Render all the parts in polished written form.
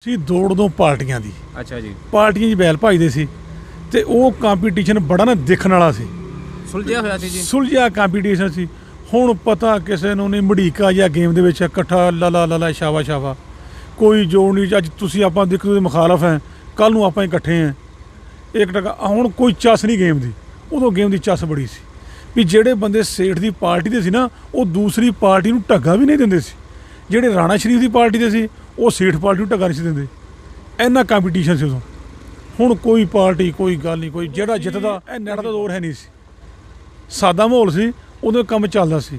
ਸੀ ਦੌੜ ਦੋ ਪਾਰਟੀਆਂ ਦੀ। ਅੱਛਾ ਜੀ। ਪਾਰਟੀਆਂ 'ਚ ਬੈਲ ਭਜਦੇ ਸੀ ਤੇ ਉਹ ਕੰਪੀਟੀਸ਼ਨ ਬੜਾ ਨਾ ਦੇਖਣ ਵਾਲਾ ਸੀ, ਸੁਲਝਿਆ ਹੋਇਆ ਸੀ ਜੀ। ਸੁਲਝਿਆ ਕੰਪੀਟੀਸ਼ਨ ਸੀ। ਹੁਣ ਪਤਾ ਕਿਸੇ ਨੂੰ ਨਹੀਂ, ਮੜੀਕਾ ਜਾਂ ਗੇਮ ਦੇ ਵਿੱਚ ਇਕੱਠਾ ਲਾ ਲਾ ਸ਼ਾਵਾ ਸ਼ਾਵਾ, ਕੋਈ ਜੋੜ ਨਹੀਂ। ਅੱਜ ਤੁਸੀਂ ਆਪਾਂ ਦੇਖੋ ਦੇ ਮੁਖਾਲਫ ਹੈ, ਕੱਲ੍ਹ ਨੂੰ ਆਪਾਂ ਇਕੱਠੇ ਹਾਂ, ਇੱਕ ਟਕਾ। ਹੁਣ ਕੋਈ ਚੱਸ ਨਹੀਂ ਗੇਮ ਦੀ, ਉਦੋਂ ਗੇਮ ਦੀ ਚੱਸ ਬੜੀ ਸੀ ਵੀ ਜਿਹੜੇ ਬੰਦੇ ਸੇਠ ਦੀ ਪਾਰਟੀ ਦੇ ਸੀ ਨਾ, ਉਹ ਦੂਸਰੀ ਪਾਰਟੀ ਨੂੰ ਢੱਗਾ ਵੀ ਨਹੀਂ ਦਿੰਦੇ ਸੀ। ਜਿਹੜੇ ਰਾਣਾ ਸ਼ਰੀਫ ਦੀ ਪਾਰਟੀ ਦੇ ਸੀ, ਉਹ ਸੇਠ ਪਾਰਟੀ ਨੂੰ ਢੱਗਾ ਨਹੀਂ ਸੀ ਦਿੰਦੇ। ਇੰਨਾ ਕੰਪੀਟੀਸ਼ਨ ਸੀ ਉਦੋਂ। ਹੁਣ ਕੋਈ ਪਾਰਟੀ, ਕੋਈ ਗੱਲ ਨਹੀਂ, ਕੋਈ ਜਿਹੜਾ ਜਿੱਤਦਾ। ਇਹ ਨੈਟ ਦਾ ਦੌਰ ਹੈ ਨਹੀਂ ਸੀ, ਸਾਦਾ ਮਾਹੌਲ ਸੀ, ਉਦੋਂ ਕੰਮ ਚੱਲਦਾ ਸੀ।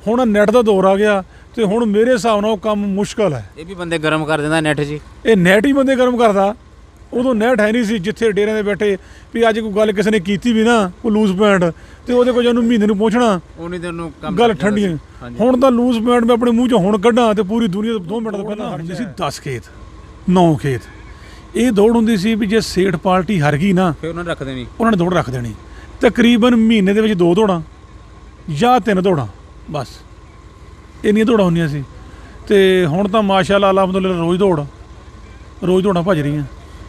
ਹੁਣ ਨੈਟ ਦਾ ਦੌਰ ਆ ਗਿਆ ਤੇ ਹੁਣ ਮੇਰੇ ਹਿਸਾਬ ਨਾਲ ਉਹ ਕੰਮ ਮੁਸ਼ਕਲ ਹੈ। ਇਹ ਵੀ ਬੰਦੇ ਗਰਮ ਕਰ ਦਿੰਦਾ ਨੈਟ ਜੀ। ਇਹ ਨੈਟ ਹੀ ਬੰਦੇ ਗਰਮ ਕਰਦਾ। ਉਦੋਂ ਨੈਟ ਹੈ ਨਹੀਂ ਸੀ, ਜਿੱਥੇ ਡੇਰਿਆਂ ਦੇ ਬੈਠੇ ਵੀ ਅੱਜ ਕੋਈ ਗੱਲ ਕਿਸੇ ਨੇ ਕੀਤੀ ਵੀ ਨਾ, ਕੋਈ ਲੂਜ਼ ਪੁਆਇੰਟ, ਤੇ ਉਹਦੇ ਕੋਲ ਉਹਨੂੰ ਮਹੀਨੇ ਨੂੰ ਪਹੁੰਚਣਾ, ਉਹਨੇ ਤੈਨੂੰ ਗੱਲ ਠੰਡੀ। ਹੁਣ ਤਾਂ ਲੂਜ਼ ਪੁਆਇੰਟ ਮੈਂ ਆਪਣੇ ਮੂੰਹ 'ਚੋਂ ਹੁਣ ਕੱਢਾਂ ਤੇ ਪੂਰੀ ਦੁਨੀਆ ਤੋਂ 2 ਮਿੰਟ ਤੋਂ ਪਹਿਲਾਂ ਹੁੰਦੀ ਸੀ 10 ਖੇਤ 9 ਖੇਤ। ਇਹ ਦੌੜ ਹੁੰਦੀ ਸੀ ਵੀ ਜੇ ਸੇਠ ਪਾਰਟੀ ਹਾਰ ਗਈ ਨਾ, ਫਿਰ ਉਹਨਾਂ ਨੇ ਰੱਖ ਦੇਣੀ, ਉਹਨਾਂ ਨੇ ਦੌੜ ਰੱਖ ਦੇਣੀ। ਤਕਰੀਬਨ ਮਹੀਨੇ ਦੇ ਵਿੱਚ 2 ਦੌੜਾਂ ਜਾਂ 3 ਦੌੜਾਂ, ਬਸ ਇੰਨੀਆਂ ਦੌੜਾਂ ਹੁੰਦੀਆਂ ਸੀ। ਤੇ ਹੁਣ ਤਾਂ ਮਾਸ਼ਾਅੱਲਾ ਅਲਹਮਦੁਲਿਲਾ ਰੋਜ਼ ਦੌੜਾਂ ਭੱਜ ਰਹੀਆਂ।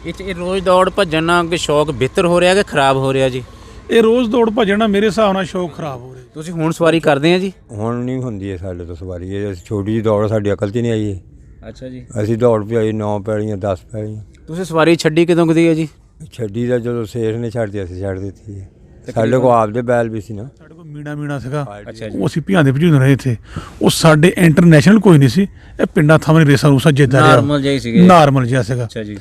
ਇਹ ਰੋਜ਼ ਦੌੜ ਭੱਜਣ ਨਾਲ ਕਿ ਸ਼ੌਕ ਬਿਹਤਰ ਹੋ ਰਿਹਾ ਕਿ ਖਰਾਬ ਹੋ ਰਿਹਾ ਜੀ? ਇਹ ਰੋਜ਼ ਦੌੜ ਭੱਜਣ ਨਾਲ ਮੇਰੇ ਹਿਸਾਬ ਨਾਲ ਸ਼ੌਕ ਖਰਾਬ ਹੋ ਰਿਹਾ। ਤੁਸੀਂ ਹੁਣ ਸਵਾਰੀ ਕਰਦੇ ਆ ਜੀ? ਹੁਣ ਨਹੀਂ ਹੁੰਦੀ ਹੈ ਸਾਡੇ ਤੋਂ ਸਵਾਰੀ। ਇਹ ਛੋਟੀ ਜਿਹੀ ਦੌੜ ਸਾਡੀ ਅਕਲ 'ਚ ਨਹੀਂ ਆਈ ਹੈ। ਅੱਛਾ ਜੀ। ਅਸੀਂ ਦੌੜ ਪਿਆਈ 9 ਪੈਲੀਆਂ 10 ਪੈਲੀਆਂ। ਤੁਸੀਂ ਸਵਾਰੀ ਛੱਡੀ ਕਦੋਂ ਕਦੀ ਹੈ ਜੀ? ਛੱਡੀ ਦਾ ਜਦੋਂ ਸੇਠ ਨੇ ਛੱਡਦੀ ਅਸੀਂ ਛੱਡ ਦਿੱਤੀ ਹੈ। ਸਾਡੇ ਕੋਲ ਆਪਦੇ ਬੈਲ ਵੀ ਸੀ ਨਾ। ਸਾਡੇ ਕੋਲ ਮੀਣਾ ਸੀਗਾ, ਅੱਛਾ ਜੀ। ਉਹ ਅਸੀਂ ਭਿਆਂਦੇ ਭਜੂਦੇ ਰਹੇ ਇੱਥੇ। ਉਹ ਸਾਡੇ ਇੰਟਰਨੈਸ਼ਨਲ ਕੋਈ ਨਹੀਂ ਸੀ, ਇਹ ਪਿੰਡਾਂ ਥਾਵੇਂ ਰੇਸਾਂ ਰੂਸਾਂ ਜਿੱਦਾਂ ਨਾਰਮਲ ਜਿਹਾ ਸੀਗੇ, ਨਾਰਮਲ ਜਿਹਾ ਸੀਗਾ। ਅੱਛਾ ਜੀ।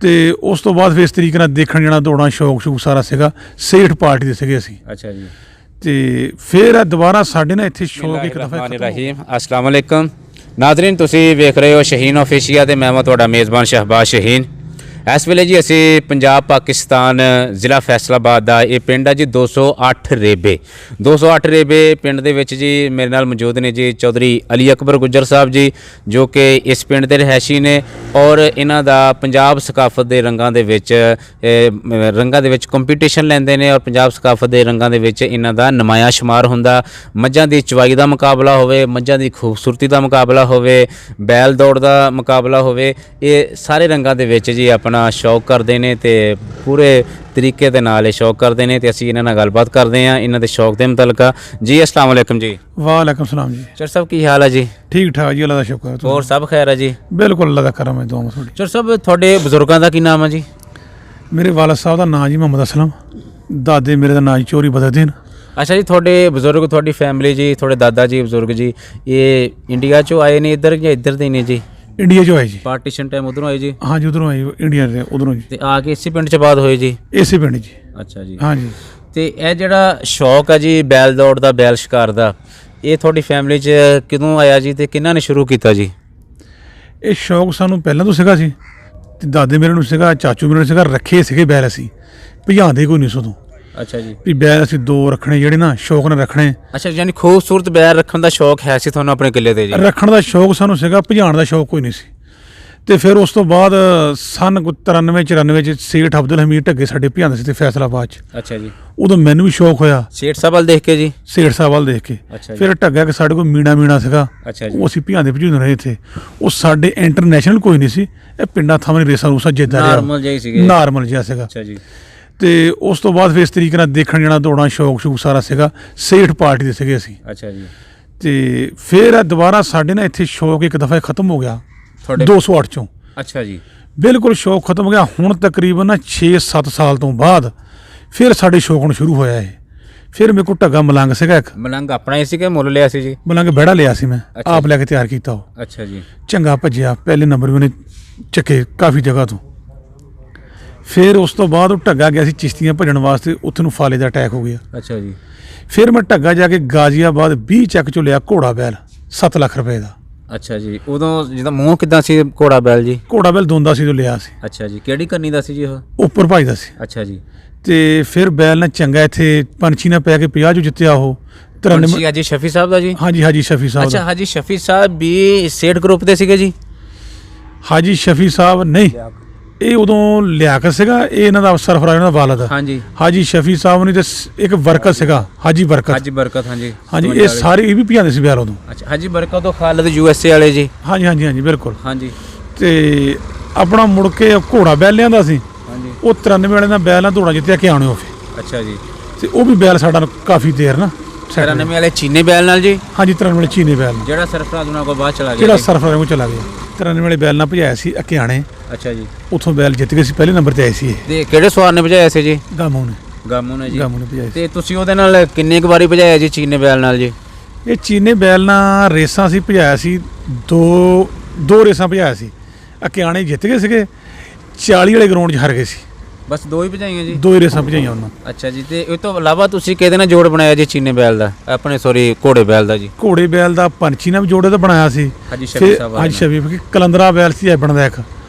ਤੇ ਉਸ ਤੋਂ ਬਾਅਦ ਫਿਰ ਇਸ ਤਰੀਕੇ ਨਾਲ ਦੇਖਣ ਜਾਣਾ, ਦੌੜਾਂ ਸ਼ੌਕ ਸਾਰਾ ਸੀਗਾ। ਸੇਠ ਪਾਰਟੀ ਦੇ ਸੀਗੇ ਅਸੀਂ। ਅੱਛਾ ਜੀ। ਤੇ ਫਿਰ ਦੁਬਾਰਾ ਸਾਡੇ ਨਾਲ ਇੱਥੇ ਸ਼ੌਕ ਇੱਕ ਦਫਾ अस्सलाम वालेकुम नाज़रीन, ਤੁਸੀਂ ਵੇਖ ਰਹੇ ਹੋ ਸ਼ਹੀਨ ਆਫੀਸ਼ੀਆ ਤੇ ਮੈਂ ਤੁਹਾਡਾ ਮੇਜ਼ਬਾਨ ਸ਼ਹਿਬਾਜ਼ ਸ਼ਹੀਨ। ਇਸ ਵੇਲੇ ਜੀ ਅਸੀਂ ਪੰਜਾਬ ਪਾਕਿਸਤਾਨ ਜ਼ਿਲ੍ਹਾ ਫੈਸਲਾਬਾਦ ਦਾ ਇਹ ਪਿੰਡ ਹੈ ਜੀ 208 ਰੇਬੇ। 208 ਰੇਬੇ ਪਿੰਡ ਦੇ ਵਿੱਚ ਜੀ ਮੇਰੇ ਨਾਲ ਮੌਜੂਦ ਨੇ ਜੀ ਚੌਧਰੀ ਅਲੀ ਅਕਬਰ ਗੁੱਜਰ ਸਾਹਿਬ ਜੀ, ਜੋ ਕਿ ਇਸ ਪਿੰਡ ਦੇ ਰਹਿਸ਼ੀ ਨੇ ਔਰ ਇਹਨਾਂ ਦਾ ਪੰਜਾਬ ਸਕਾਫਤ ਦੇ ਰੰਗਾਂ ਦੇ ਵਿੱਚ ਕੰਪੀਟੀਸ਼ਨ ਲੈਂਦੇ ਨੇ ਔਰ ਪੰਜਾਬ ਸਕਾਫਤ ਦੇ ਰੰਗਾਂ ਦੇ ਵਿੱਚ ਇਹਨਾਂ ਦਾ ਨਮਾਇਆ ਸ਼ੁਮਾਰ ਹੁੰਦਾ। ਮੱਝਾਂ ਦੀ ਚਵਾਈ ਦਾ ਮੁਕਾਬਲਾ ਹੋਵੇ, ਮੱਝਾਂ ਦੀ ਖੂਬਸੂਰਤੀ ਦਾ ਮੁਕਾਬਲਾ ਹੋਵੇ, ਬੈਲ ਦੌੜ ਦਾ ਮੁਕਾਬਲਾ ਹੋਵੇ, ਇਹ ਸਾਰੇ ਰੰਗਾਂ ਦੇ ਵਿੱਚ ਜੀ ਆਪਣਾ ਸ਼ੌਕ ਕਰਦੇ ਨੇ ਤੇ ਪੂਰੇ ਤਰੀਕੇ ਦੇ ਨਾਲ ਇਹ ਸ਼ੌਕ ਕਰਦੇ ਨੇ। ਤੇ ਅਸੀਂ ਇਹਨਾਂ ਨਾਲ ਗੱਲਬਾਤ ਕਰਦੇ ਹਾਂ ਇਹਨਾਂ ਦੇ ਸ਼ੌਕ ਦੇ ਮੁਤਲਕ। ਜੀ अस्सलाम वालेकुम जी। ਵਾਲੇਕੁਮ ਸਲਾਮ ਜੀ। ਚਰ ਸਾਹਿਬ ਕੀ ਹਾਲ ਹੈ ਜੀ? ਠੀਕ ਠਾਕ ਜੀ, ਅੱਲਾ ਦਾ ਸ਼ੁਕਰ। ਹੋਰ ਸਭ ਖੈਰ ਹੈ ਜੀ? ਬਿਲਕੁਲ ਅੱਲਾ ਦਾ ਕਰਮ ਹੈ, ਦੁਆ ਤੁਹਾਡੀ। ਚਰ ਸਾਹਿਬ ਤੁਹਾਡੇ ਬਜ਼ੁਰਗਾਂ ਦਾ ਕੀ ਨਾਮ ਹੈ ਜੀ? ਮੇਰੇ ਵਾਲਦ ਸਾਹਿਬ ਦਾ ਨਾਂ ਜੀ ਮੁਹੰਮਦ ਅਸਲਮ, ਦਾਦੇ ਮੇਰੇ ਦਾ ਨਾਂ ਜੀ ਚੋਰੀ ਬਦਰਦੀਨ। ਅੱਛਾ ਜੀ। ਤੁਹਾਡੇ ਬਜ਼ੁਰਗ, ਤੁਹਾਡੀ ਫੈਮਿਲੀ ਜੀ, ਤੁਹਾਡੇ ਦਾਦਾ ਜੀ ਬਜ਼ੁਰਗ ਜੀ, ਇਹ ਇੰਡੀਆ 'ਚੋਂ ਆਏ ਨੇ ਇੱਧਰ ਜਾਂ ਇੱਧਰ ਦੇ ਨੇ ਜੀ? ਇੰਡੀਆ 'ਚੋਂ ਆਏ ਜੀ। ਪਾਰਟੀਸ਼ਨ ਟਾਈਮ ਉਧਰੋਂ ਆਏ ਜੀ? ਹਾਂ ਜੀ, ਉਧਰੋਂ ਆਏ, ਇੰਡੀਆ ਦੇ ਉਧਰੋਂ ਜੀ। ਤੇ ਆ ਕੇ ਇਸੇ ਪਿੰਡ 'ਚ ਬਾਦ ਹੋਏ ਜੀ? ਇਸੇ ਪਿੰਡ ਜੀ। ਅੱਛਾ ਜੀ। ਹਾਂ ਜੀ। ਤੇ ਇਹ ਜਿਹੜਾ ਸ਼ੌਕ ਹੈ ਜੀ ਬੈਲ ਦੌੜ ਦਾ, ਬੈਲ ਸ਼ਿਕਾਰ ਦਾ, ਇਹ ਤੁਹਾਡੀ ਫੈਮਿਲੀ 'ਚ ਕਦੋਂ ਆਇਆ ਜੀ ਤੇ ਕਿਹਨਾਂ ਨੇ ਸ਼ੁਰੂ ਕੀਤਾ ਜੀ? ਇਹ ਸ਼ੌਕ ਸਾਨੂੰ ਪਹਿਲਾਂ ਤੋਂ ਸੀਗਾ ਜੀ, ਤੇ ਦਾਦੇ ਮੇਰੇ ਨੂੰ ਸੀਗਾ, ਚਾਚੂ ਮੇਰੇ ਨੂੰ ਸੀਗਾ। ਰੱਖੇ ਸੀਗੇ ਬੈਲ, ਅਸੀਂ ਭਜਾਉਂਦੇ ਕੋਈ ਨਹੀਂ ਸੀ ਉਦੋਂ। ਅੱਛਾ ਜੀ। ਵੀ ਬੈਲ ਅਸੀਂ 2 ਰੱਖਣੇ, ਜਿਹੜੇ ਨਾ ਸ਼ੌਕ ਨਾਲ ਰੱਖਣੇ। ਅੱਛਾ, ਯਾਨੀ ਖੂਬਸੂਰਤ ਬੈਲ ਰੱਖਣ ਦਾ ਸ਼ੌਕ ਹੈ ਸੀ ਤੁਹਾਨੂੰ ਆਪਣੇ ਕਿੱਲੇ 'ਤੇ ਜੀ? ਰੱਖਣ ਦਾ ਸ਼ੌਕ ਸਾਨੂੰ ਸੀਗਾ, ਭਜਾਉਣ ਦਾ ਸ਼ੌਕ ਕੋਈ ਨਹੀਂ ਸੀ। ਤੇ ਫਿਰ ਉਸ ਤੋਂ ਬਾਅਦ ਸਨ 93-94 'ਚ ਸੇਠ ਅਬਦੁਲ ਹਮੀਦ ਢੱਗੇ ਸਾਡੇ ਭਜਾਉਂਦੇ ਸੀ ਤੇ ਫੈਸਲਾਬਾਦ 'ਚ। ਅੱਛਾ ਜੀ। ਉਦੋਂ ਮੈਨੂੰ ਵੀ ਸ਼ੌਕ ਹੋਇਆ ਸੇਠ ਸਾਹਿਬ ਵੱਲ ਦੇਖ ਕੇ ਜੀ? ਸੇਠ ਸਾਹਿਬ ਵੱਲ ਦੇਖ ਕੇ। ਅੱਛਾ ਜੀ। ਫਿਰ ਢੱਗਾ ਕਿ ਸਾਡੇ ਕੋਲ ਮੀਣਾ ਸੀਗਾ। ਅੱਛਾ ਜੀ। ਉਹ ਅਸੀਂ ਭਜਾਉਂਦੇ ਭਜੂਦੇ ਰਹੇ ਇੱਥੇ। ਉਹ ਸਾਡੇ ਇੰਟਰਨੈਸ਼ਨਲ ਕੋਈ ਨਹੀਂ ਸੀ, ਇਹ ਪਿੰਡਾਂ ਥਾਵੇਂ ਰੇਸਾਂ ਰੂਸਾਂ ਜਿੱਦਾਂ ਨਾਰਮਲ ਜਿਹਾ ਸੀਗੇ। ਨਾਰਮਲ ਜਿਹਾ ਸੀਗਾ। ਅੱਛਾ ਜੀ। ਤੇ ਉਸ ਤੋਂ ਬਾਅਦ ਫਿਰ ਇਸ ਤਰੀਕੇ ਨਾਲ ਦੇਖਣ ਜਾਣਾ, ਦੌੜਾਂ ਸ਼ੌਕ ਸਾਰਾ ਸੀਗਾ। ਸੇਠ ਪਾਰਟੀ ਦੇ ਸੀਗੇ ਅਸੀਂ। ਅੱਛਾ ਜੀ। ਤੇ ਫਿਰ ਦੁਬਾਰਾ ਸਾਡੇ ਨਾਲ ਇੱਥੇ ਸ਼ੌਕ ਇੱਕ ਦਫਾ ਖਤਮ ਹੋ ਗਿਆ ਤੁਹਾਡੇ 208 ਚੋਂ। ਅੱਛਾ ਜੀ। ਬਿਲਕੁਲ ਸ਼ੌਕ ਖਤਮ ਹੋ ਗਿਆ। ਹੁਣ ਤਕਰੀਬਨ ਨਾ 6-7 ਸਾਲ ਤੋਂ ਬਾਅਦ ਫਿਰ ਸਾਡੇ ਸ਼ੌਕ ਹੁਣ ਸ਼ੁਰੂ ਹੋਇਆ ਹੈ। ਫਿਰ ਮੇਰੇ ਕੋਲ ਢੱਗਾ ਮਲੰਗ ਸੀਗਾ ਇੱਕ। ਮਲੰਗ ਆਪਣਾ ਹੀ ਸੀ ਕਿ ਮੁੱਲ ਲਿਆ ਸੀ ਜੀ? ਮਲੰਗ ਬਹਿੜਾ ਲਿਆ ਸੀ ਮੈਂ, ਆਪ ਲੈ ਕੇ ਤਿਆਰ ਕੀਤਾ ਉਹ। ਅੱਛਾ ਜੀ। ਚੰਗਾ ਭੱਜਿਆ, ਪਹਿਲੇ ਨੰਬਰ ਵੀ ਉਹਨੇ ਚੱਕੇ ਕਾਫੀ ਜਗ੍ਹਾ ਤੋਂ। ਫਿਰ ਉਸ ਤੋਂ ਬਾਅਦ ਉਹ ਢੱਗਾ ਗਿਆ ਸੀ ਚਿਸ਼ਤੀਆਂ ਭੱਜਣ ਵਾਸਤੇ, ਉੱਥੇ ਨੂੰ ਫਾਲੇ ਦਾ ਅਟੈਕ ਹੋ ਗਿਆ। ਅੱਛਾ ਜੀ। ਫਿਰ ਮੈਂ ਢੱਗਾ ਜਾ ਕੇ ਗਾਜ਼ੀਆਬਾਦ 20 ਚੱਕ ਚੋਂ ਲਿਆ ਘੋੜਾ ਬੈਲ 7 ਲੱਖ ਰੁਪਏ ਦਾ। ਅੱਛਾ ਜੀ। ਉਦੋਂ ਜਿਹਦਾ ਮੂੰਹ ਕਿੱਦਾਂ ਸੀ ਘੋੜਾ ਬੈਲ ਜੀ? ਘੋੜਾ ਬੈਲ ਦੋਂਦਾ ਸੀ ਜੋ ਲਿਆ ਸੀ। ਅੱਛਾ ਜੀ। ਕਿਹੜੀ ਕਰਨੀ ਦਾ ਸੀ ਜੀ ਉਹ? ਉੱਪਰ ਭੱਜਦਾ ਸੀ। ਅੱਛਾ ਜੀ। ਤੇ ਫਿਰ ਬੈਲ ਨੇ ਚੰਗਾ ਇੱਥੇ ਪੰਛੀ ਨਾਲ ਪੈ ਕੇ 50 ਚੋਂ ਜਿੱਤਿਆ ਉਹ। 93 ਹਾਜੀ ਸ਼ਫੀ ਸਾਹਿਬ ਦਾ ਜੀ? ਹਾਂਜੀ, ਹਾਜੀ ਸ਼ਫੀ ਸਾਹਿਬ। ਅੱਛਾ, ਹਾਜੀ ਸ਼ਫੀ ਸਾਹਿਬ ਵੀ ਸੇਠ ਗਰੁੱਪ ਦੇ ਸੀਗੇ ਜੀ? ਹਾਜੀ ਸ਼ਫੀ ਸਾਹਿਬ ਨਹੀਂ, ਇਹ ਉਦੋਂ ਲਿਆਕਤ ਸੀਗਾ, ਇਹ ਇਹਨਾਂ ਦਾ ਸਰਫਰਾਜ਼ ਇਹਨਾਂ ਦਾ ਵਾਲਦ। ਹਾਂਜੀ। ਹਾਜੀ ਸ਼ਫੀ ਸਾਹਿਬ ਨੇ ਤੇ ਇੱਕ ਬਰਕਤ ਸੀਗਾ, ਹਾਜੀ ਬਰਕਤ। ਹਾਂਜੀ। ਹਾਂਜੀ, ਇਹ ਸਾਰੇ ਇਹ ਵੀ ਭਜਾਉਂਦੇ ਸੀ ਬੈਲ ਉਦੋਂ। ਅੱਛਾ, ਹਾਜੀ ਬਰਕਤ ਤੋਂ ਖਾਲਦ USA ਵਾਲੇ ਜੀ? ਹਾਂਜੀ ਬਿਲਕੁਲ। ਹਾਂਜੀ। ਤੇ ਆਪਣਾ ਮੁੜ ਕੇ ਘੋੜਾ ਬੈਲ ਲਿਆਂਦਾ ਸੀ, ਹਾਂਜੀ ਉਹ 93 ਵਾਲੇ ਨਾਲ ਬੈਲ ਨਾਲ ਘੋੜਾ ਜਿੱਤਿਆ ਕਿ ਆਉਣਿਓ ਫੇ, ਅੱਛਾ ਜੀ। ਤੇ ਉਹ ਵੀ ਬੈਲ ਸਾਡਾ ਕਾਫੀ ਦੇਰ ਨਾ 93 ਵਾਲੇ ਚੀਨੇ ਬੈਲ ਨਾਲ ਜੀ, ਹਾਂਜੀ 93 ਵਾਲੇ ਚੀਨੇ ਬੈਲ ਨਾਲ, ਜਿਹੜਾ ਸਰਫਰਾਜ਼ ਉਹਨਾਂ ਕੋਲ ਬਾਅਦ ਚਲਾ ਗਿਆ ਜਿਹੜਾ ਜੀ। ਸਰਫਰਾਜ਼ ਨੂੰ ਚਲਾ ਗਿਆ, 93 ਵਾਲੇ ਬੈਲ ਨਾਲ ਭਜਾਇਆ ਸੀ ਅਕਿਆਣੇ, ਅੱਛਾ ਜੀ। ਉੱਥੋਂ ਬੈਲ ਜਿੱਤ ਗਏ ਸੀ, ਪਹਿਲੇ ਨੰਬਰ ਤੇ ਆਏ ਸੀ ਇਹ ਤੇ ਕਿਹੜੇ ਸਵਾਰ ਨੇ ਭਜਾਇਆ ਸੀ ਜੀ? ਗਾਮੂ ਨੇ ਗਾਮੂ ਨੇ ਜੀ। ਗਾਮੂ ਨੇ ਭਜਾਇਆ ਸੀ। ਤੇ ਤੁਸੀਂ ਉਹਦੇ ਨਾਲ ਕਿੰਨੇ ਕੁ ਵਾਰੀ ਭਜਾਇਆ ਜੀ ਚੀਨੇ ਬੈਲ ਨਾਲ ਜੀ? ਇਹ ਚੀਨੇ ਬੈਲ ਨਾਲ ਰੇਸਾਂ ਸੀ ਭਜਾਇਆ ਸੀ, ਦੋ ਰੇਸਾਂ ਭਜਾਇਆ ਸੀ, ਅਕਿਆਣੇ ਜਿੱਤ ਗਏ ਸੀਗੇ, 40 ਵਾਲੇ ਗਰਾਊਂਡ 'ਚ ਹਾਰ ਗਏ ਸੀ, ਬਸ ਦੋ ਹੀ ਭਜਾਈਆਂ ਜੀ? ਦੋ ਹੀ ਰੇਸਾਂ ਭਜਾਈਆਂ ਉਹਨਾਂ। ਅੱਛਾ ਜੀ। ਤੇ ਇਹ ਤੋਂ ਇਲਾਵਾ ਤੁਸੀਂ ਕਿਹਦੇ ਨਾਲ ਜੋੜ ਬਣਾਇਆ ਜੀ ਚੀਨੇ ਬੈਲ ਦਾ, ਆਪਣੇ ਸੌਰੀ ਘੋੜੇ ਬੈਲ ਦਾ ਜੀ? ਘੋੜੇ ਬੈਲ ਦਾ ਪੰਛੀ ਨਾਲ ਵੀ ਜੋੜੇ ਤਾਂ ਬਣਾਇਆ ਸੀ, ਹਾਜੀ ਸ਼ਬੀਰ ਸਾਹਿਬ ਅੱਜ ਸ਼ਬੀਰ ਕਿ ਕਲੰਦਰਾ ਬੈਲ ਸੀ ਐਬਣ ਦਾ ਇੱਕ,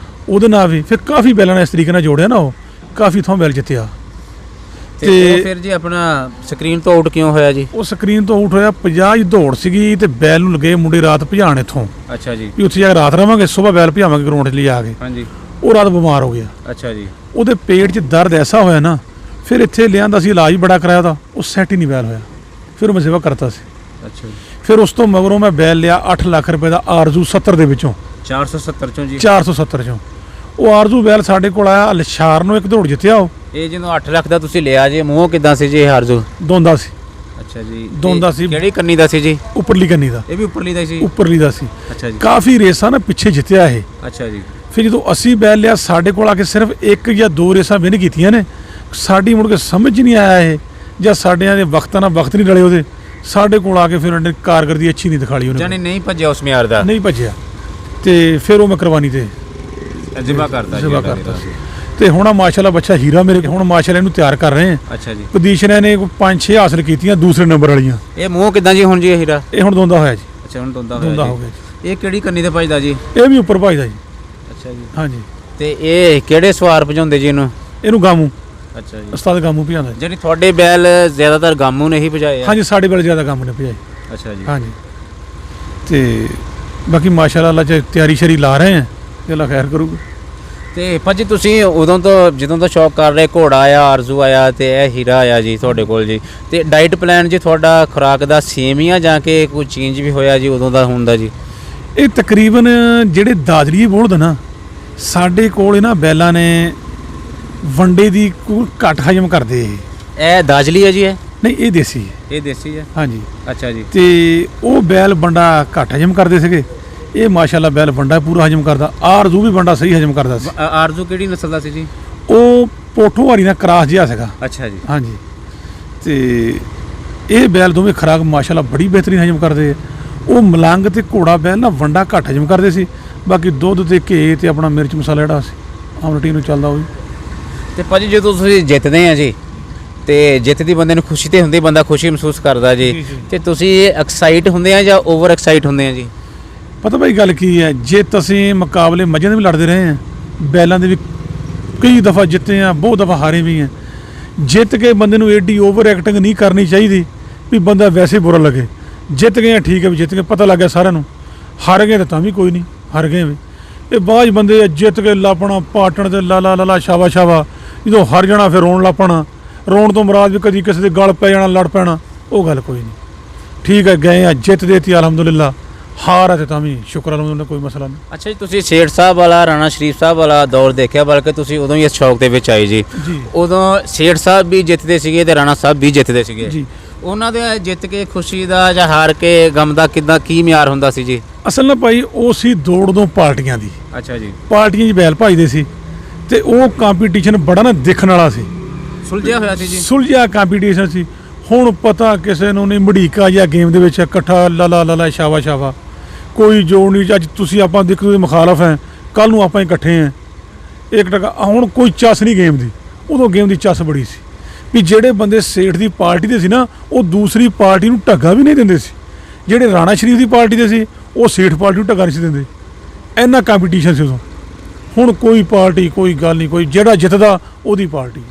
ਉਹਦੇ ਨਾਲ ਵੀ ਫਿਰ ਕਾਫੀ ਬੈਲਾਂ ਨੇ ਇਸ ਤਰੀਕੇ ਨਾਲ ਜੋੜਿਆ ਨਾ, ਉਹ ਕਾਫੀ ਥਾਂ ਬੈਲ ਜਿੱਤਿਆ। ਤੇ ਉਹ ਫਿਰ ਜੀ ਆਪਣਾ ਸਕਰੀਨ ਤੋਂ ਆਊਟ ਕਿਉਂ ਹੋਇਆ ਜੀ? ਉਹ ਸਕਰੀਨ ਤੋਂ ਆਊਟ ਹੋਇਆ, 50 ਦੀ ਦੌੜ ਸੀਗੀ ਤੇ ਬੈਲ ਨੂੰ ਲੱਗੇ ਮੁੰਡੇ ਰਾਤ ਭਜਾਣ ਇੱਥੋਂ, ਅੱਛਾ ਜੀ। ਵੀ ਉੱਥੇ ਜਾ ਕੇ ਰਾਤ ਰਵਾਂਗੇ, ਸਵੇਰ ਬੈਲ ਭਜਾਵਾਂਗੇ ਗਰਾਊਂਡ 'ਚ ਲਿਆ ਕੇ। ਹਾਂਜੀ। ਉਹ ਰਾਤ ਬਿਮਾਰ ਹੋ ਗਿਆ, ਅੱਛਾ ਜੀ। ਉਹਦੇ ਪੇਟ 'ਚ ਦਰਦ ਐਸਾ ਹੋਇਆ ਨਾ, ਫਿਰ ਇੱਥੇ ਲਿਆਂਦਾ ਸੀ, ਇਲਾਜ ਬੜਾ ਕਰਾਇਆ ਤਾਂ ਉਹ ਸੈੱਟ ਹੀ ਨਹੀਂ ਬੈਲ ਹੋਇਆ, ਫਿਰ ਉਹ ਮੈਂ ਸੇਵਾ ਕਰਤਾ ਸੀ। ਅੱਛਾ ਜੀ। ਫਿਰ ਉਸ ਤੋਂ ਮਗਰੋਂ ਮੈਂ ਬੈਲ ਲਿਆ 8 ਲੱਖ ਰੁਪਏ ਦਾ ਆਰਜ਼ੂ 70 ਦੇ ਵਿੱਚੋਂ, 470 ਚੋਂ ਜੀ? 470 ਚੋਂ। ਉਹ ਆਰਜ਼ੂ ਬੈਲ ਸਾਡੇ ਕੋਲ ਆਇਆ, ਲਸ਼ਾਰ ਨੂੰ ਇੱਕ ਦੌੜ ਜਿੱਤਿਆ ਉਹ। ਇਹ ਜਦੋਂ 8 ਲੱਖ ਦਾ ਤੁਸੀਂ ਲਿਆ ਜੀ, ਮੂੰਹ ਕਿਦਾਂ ਸੀ ਜੀ ਇਹ ਆਰਜ਼ੂ? ਦੋਂਦਾ ਸੀ। ਅੱਛਾ ਜੀ। ਦੋਂਦਾ ਸੀ। ਕਿਹੜੀ ਕੰਨੀ ਦਾ ਸੀ ਜੀ? ਉੱਪਰਲੀ ਕੰਨੀ ਦਾ। ਇਹ ਵੀ ਉੱਪਰਲੀ ਦਾ ਸੀ? ਉੱਪਰਲੀ ਦਾ ਸੀ। ਅੱਛਾ ਜੀ। ਕਾਫੀ ਰੇਸਾਂ ਨਾ ਪਿੱਛੇ ਜਿੱਤਿਆ ਇਹ। ਅੱਛਾ ਜੀ। ਫਿਰ ਜਦੋਂ ਅਸੀਂ ਬੈਲ ਲਿਆ, ਸਾਡੇ ਕੋਲ ਆ ਕੇ ਸਿਰਫ ਇੱਕ ਜਾਂ ਦੋ ਰੇਸਾਂ ਵਿਨ ਕੀਤੀਆਂ ਨੇ, ਸਾਡੀ ਮੁੜ ਕੇ ਸਮਝ ਨਹੀਂ ਆਇਆ ਇਹ, ਜਾਂ ਸਾਡਿਆਂ ਦੇ ਵਕਤਾਂ ਨਾਲ ਵਕਤ ਨਹੀਂ ਰਲੇ ਉਹਦੇ, ਸਾਡੇ ਕੋਲ ਆ ਕੇ ਫਿਰ ਉਹਨੇ ਕਾਰਗਰਦੀ ਅੱਛੀ ਨਹੀਂ ਦਿਖਾਲੀ ਉਹਨੇ, ਜਾਨੀ ਨਹੀਂ ਭੱਜਿਆ ਉਸ ਮਿਆਰ ਦਾ? ਨਹੀਂ ਭੱਜਿਆ, ਤੇ ਫਿਰ ਉਹ ਮੈਂ ਕੁਰਬਾਨੀ ਤੇ ਜ਼ਿਬਾ ਕਰਤਾ ਜੀ? ਜ਼ਿਬਾ ਕਰਤਾ ਸੀ। ਤੇ ਹੁਣ ਆ ਮਾਸ਼ਾਅੱਲਾ ਬੱਚਾ ਹੀਰਾ ਮੇਰੇ, ਹੁਣ ਮਾਸ਼ਾਅੱਲਾ ਇਹਨੂੰ ਤਿਆਰ ਕਰ ਰਹੇ ਆ। ਅੱਛਾ ਜੀ। ਪੋਜੀਸ਼ਨਾਂ ਨੇ 5-6 ਹਾਸਲ ਕੀਤੀਆਂ ਦੂਸਰੇ ਨੰਬਰ ਵਾਲੀਆਂ। ਇਹ ਮੂੰਹ ਕਿਦਾਂ ਜੀ ਹੁਣ ਜੀ ਇਹ ਹੀਰਾ? ਇਹ ਹੁਣ ਦੋਂਦਾ ਹੋਇਆ ਜੀ। ਅੱਛਾ ਹੁਣ ਦੋਂਦਾ ਦੋਂਦਾ ਹੋਇਆ ਹੋ ਗਿਆ ਜੀ। ਇਹ ਕਿਹੜੀ ਕੰਨੀ ਤੇ ਭੱਜਦਾ ਜੀ? ਇਹ ਵੀ ਉੱਪਰ ਭਜਦਾ ਜੀ। ਅੱਛਾ ਜੀ। ਹਾਂਜੀ। ਤੇ ਇਹ ਕਿਹੜੇ ਸਵਾਰ ਭਜਾਉਂਦੇ ਜੀ ਇਹਨੂੰ? ਇਹਨੂੰ ਗਾਮੂ, ਅੱਛਾ ਜੀ। ਉਸਤਾਦ ਗਾਮੂ ਭਜਾਉਂਦਾ ਜੀ। ਜਾਨੀ ਤੁਹਾਡੇ ਬੈਲ ਜ਼ਿਆਦਾਤਰ ਗਾਮੂ ਨੇ ਹੀ ਭਜਾਏ ਆ? ਹਾਂਜੀ, ਸਾਡੇ ਕੋਲ ਜ਼ਿਆਦਾ ਗਾਮੂ ਨੇ ਭਜਾਏ। ਅੱਛਾ ਜੀ। ਹਾਂਜੀ। ਤੇ ਬਾਕੀ ਮਾਸ਼ਾਅੱਲਾ ਅੱਲਾ ਚ ਤਿਆਰੀ ਸ਼ਰੀ ਲਾ ਰਹੇ ਆ, ਤੇ ਅੱਲਾ ਖੈਰ ਕਰੂਗਾ। ਤੇ ਭਾਜੀ ਤੁਸੀਂ ਉਦੋਂ ਤੋਂ ਜਦੋਂ ਤੋਂ ਸ਼ੌਕ ਕਰ ਰਹੇ, ਘੋੜਾ ਆਇਆ, ਆਰਜ਼ੂ ਆਇਆ ਤੇ ਇਹ ਹੀਰਾ ਆਇਆ ਜੀ ਤੁਹਾਡੇ ਕੋਲ ਜੀ, ਤੇ ਡਾਈਟ ਪਲਾਨ ਜੀ ਤੁਹਾਡਾ ਖੁਰਾਕ ਦਾ ਸੇਮ ਹੀ ਆ ਜਾਂ ਕਿ ਕੋਈ ਚੇਂਜ ਵੀ ਹੋਇਆ ਜੀ ਉਦੋਂ ਦਾ ਹੁਣ ਦਾ ਜੀ? ਇਹ ਤਕਰੀਬਨ ਜਿਹੜੇ ਦਾਜਲੀਏ ਬੋਲਦੇ ਨਾ, ਸਾਡੇ ਕੋਲ ਇਹਨਾਂ ਬੈਲਾਂ ਨੇ ਵੰਡੇ ਦੀ ਕੋਈ ਘੱਟ ਹਜਮ ਕਰਦੇ। ਇਹ ਦਾਜਲੀ ਹੈ ਜੀ? ਇਹ ਨਹੀਂ, ਇਹ ਦੇਸੀ ਹੈ। ਇਹ ਦੇਸੀ ਹੈ? ਹਾਂਜੀ। ਅੱਛਾ ਜੀ। ਤੇ ਉਹ ਬੈਲ ਵੰਡਾ ਘੱਟ ਹਜਮ ਕਰਦੇ ਸੀਗੇ, ਇਹ ਮਾਸ਼ਾਅੱਲਾ ਬੈਲ ਵੰਡਾ ਪੂਰਾ ਹਜਮ ਕਰਦਾ। ਆਰਜ਼ੂ ਵੀ ਵੰਡਾ ਸਹੀ ਹਜਮ ਕਰਦਾ ਸੀ। ਆਰਜ਼ੂ ਕਿਹੜੀ ਨਸਲ ਦਾ ਸੀ ਜੀ? ਉਹ ਪੋਠੋ ਵਾਲੀ ਨਾਲ ਕਰਾਸ ਜਿਹਾ ਸੀਗਾ। ਅੱਛਾ ਜੀ। ਹਾਂਜੀ। ਤੇ ਇਹ ਬੈਲ ਦੋਵੇਂ ਖੁਰਾਕ ਮਾਸ਼ਾਅੱਲਾ ਬੜੀ ਬਿਹਤਰੀਨ ਹਜਮ ਕਰਦੇ ਆ। ਉਹ ਮਲੰਗ ਤੇ ਘੋੜਾ ਬੈਲ ਨਾ ਵੰਡਾ ਘੱਟ ਹਜਮ ਕਰਦੇ ਸੀ, ਬਾਕੀ ਦੁੱਧ ਤੇ ਘੇ ਤੇ ਆਪਣਾ ਮਿਰਚ ਮਸਾਲਾ ਜਿਹੜਾ ਸੀ ਆਮ ਰੂਟੀਨ ਨੂੰ ਚੱਲਦਾ ਉਹ ਵੀ। ਤੇ ਭਾਜੀ ਜਦੋਂ ਤੁਸੀਂ ਜਿੱਤਦੇ ਆ ਜੀ, ਤੇ ਜਿੱਤਦੀ ਬੰਦੇ ਨੂੰ ਖੁਸ਼ੀ ਤੇ ਹੁੰਦੀ, ਬੰਦਾ ਖੁਸ਼ੀ ਮਹਿਸੂਸ ਕਰਦਾ ਜੀ, ਤੇ ਤੁਸੀਂ ਐਕਸਾਈਟ ਹੁੰਦੇ ਆ ਜਾਂ ਓਵਰ ਐਕਸਾਈਟ ਹੁੰਦੇ ਆ ਜੀ? ਪਤਾ ਭਾਈ ਗੱਲ ਕੀ ਹੈ, ਜੇ ਅਸੀਂ ਮੁਕਾਬਲੇ ਮੱਝਾਂ ਦੇ ਵੀ ਲੜਦੇ ਰਹੇ ਹਾਂ, ਬੈਲਾਂ ਦੇ ਵੀ ਕਈ ਦਫਾ ਜਿੱਤੇ ਆ, ਬਹੁਤ ਦਫਾ ਹਾਰੇ ਵੀ ਆ। ਜਿੱਤ ਕੇ ਬੰਦੇ ਨੂੰ ਏਡੀ ਓਵਰ ਐਕਟਿੰਗ ਨਹੀਂ ਕਰਨੀ ਚਾਹੀਦੀ ਵੀ ਬੰਦਾ ਵੈਸੇ ਬੁਰਾ ਲੱਗੇ। ਜਿੱਤ ਗਏ ਆ ਠੀਕ ਹੈ, ਵੀ ਜਿੱਤ ਕੇ ਪਤਾ ਲੱਗ ਗਿਆ ਸਾਰਿਆਂ ਨੂੰ, ਹਾਰ ਗਏ ਤਾਂ ਵੀ ਕੋਈ ਨਹੀਂ, ਹਾਰ ਗਏ ਵੀ। ਇਹ ਬਾਜ ਬੰਦੇ ਜਿੱਤ ਕੇ ਲਾਪਣਾ ਪਾਟਣ ਤੇ ਲਾ ਲਾ ਸ਼ਾਵਾ ਸ਼ਾਵਾ, ਜਦੋਂ ਹਾਰ ਜਾਣਾ ਫਿਰ ਰੋਣ ਲੱਪਣਾ, ਰੋਣ ਤੋਂ ਮੁਰਾਦ ਵੀ ਕਦੀ ਕਿਸੇ ਦੇ ਗਲ ਪੈ ਜਾਣਾ, ਲੜ ਪੈਣਾ, ਉਹ ਗੱਲ ਕੋਈ ਨਹੀਂ। ਠੀਕ ਹੈ, ਗਏ ਆ, ਜਿੱਤ ਦੇਤੀ ਅਲਹਮਦੁਲਿਲਾ, ਹਾਰ ਹੈ ਤਾਂ ਵੀ ਸ਼ੁਕਰ ਅਲਹਮਦੁਲਿਲਾ, ਕੋਈ ਮਸਲਾ ਨਹੀਂ। ਅੱਛਾ ਜੀ, ਤੁਸੀਂ ਸੇਠ ਸਾਹਿਬ ਵਾਲਾ, ਰਾਣਾ ਸ਼ਰੀਫ ਸਾਹਿਬ ਵਾਲਾ ਦੌਰ ਦੇਖਿਆ, ਬਲਕਿ ਤੁਸੀਂ ਉਦੋਂ ਹੀ ਇਸ ਸ਼ੌਕ ਦੇ ਵਿੱਚ ਆਏ ਜੀ। ਉਦੋਂ ਸੇਠ ਸਾਹਿਬ ਵੀ ਜਿੱਤਦੇ ਸੀਗੇ ਤੇ ਰਾਣਾ ਸਾਹਿਬ ਵੀ ਜਿੱਤਦੇ ਸੀਗੇ ਜੀ। ਉਹਨਾਂ ਦੇ ਜਿੱਤ ਕੇ ਖੁਸ਼ੀ ਦਾ ਜਾਂ ਹਾਰ ਕੇ ਗਮ ਦਾ ਕਿੱਦਾਂ ਕੀ ਮਿਆਰ ਹੁੰਦਾ ਸੀ ਜੀ? ਅਸਲ ਨਾਲ ਭਾਈ ਉਹ ਸੀ ਦੌੜ ਦੋ ਪਾਰਟੀਆਂ ਦੀ। ਅੱਛਾ ਜੀ। ਪਾਰਟੀਆਂ 'ਚ ਬੈਲ ਭਜਦੇ ਸੀ ਤੇ ਉਹ ਕੰਪੀਟੀਸ਼ਨ ਬੜਾ ਨਾ ਦੇਖਣ ਵਾਲਾ ਸੀ, ਸੁਲਝਿਆ ਹੋਇਆ ਸੀ ਜੀ। ਸੁਲਝਿਆ ਕੰਪੀਟੀਸ਼ਨ ਸੀ। ਹੁਣ ਪਤਾ ਕਿਸੇ ਨੂੰ ਨਹੀਂ, ਮੜੀਕਾ ਜਾਂ ਗੇਮ ਦੇ ਵਿੱਚ ਇਕੱਠਾ ਲਾ ਸ਼ਾਵਾ ਸ਼ਾਵਾ, ਕੋਈ ਜੋੜ ਨਹੀਂ। ਅੱਜ ਤੁਸੀਂ ਆਪਾਂ ਦੇਖੋ ਦੇ ਮੁਖਾਲਫ ਹੈ, ਕੱਲ ਨੂੰ ਆਪਾਂ ਇਕੱਠੇ ਹਾਂ, ਇੱਕ ਟਕਾ। ਹੁਣ ਕੋਈ ਚੱਸ ਨਹੀਂ ਗੇਮ ਦੀ, ਉਦੋਂ ਗੇਮ ਦੀ ਚੱਸ ਬੜੀ ਸੀ ਵੀ ਜਿਹੜੇ ਬੰਦੇ ਸੇਠ ਦੀ ਪਾਰਟੀ ਦੇ ਸੀ ਨਾ, ਉਹ ਦੂਸਰੀ ਪਾਰਟੀ ਨੂੰ ਢੱਗਾ ਵੀ ਨਹੀਂ ਦਿੰਦੇ ਸੀ। ਜਿਹੜੇ ਰਾਣਾ ਸ਼ਰੀਫ ਦੀ ਪਾਰਟੀ ਦੇ ਸੀ, ਉਹ ਸੇਠ ਪਾਰਟੀ ਨੂੰ ਢੱਗਾ ਨਹੀਂ ਸੀ ਦਿੰਦੇ। ਇੰਨਾ ਕੰਪੀਟੀਸ਼ਨ ਸੀ ਉਦੋਂ। ਹੁਣ ਕੋਈ ਪਾਰਟੀ, ਕੋਈ ਗੱਲ ਨਹੀਂ, ਕੋਈ ਜਿਹੜਾ ਜਿੱਤਦਾ ਉਹਦੀ ਪਾਰਟੀ।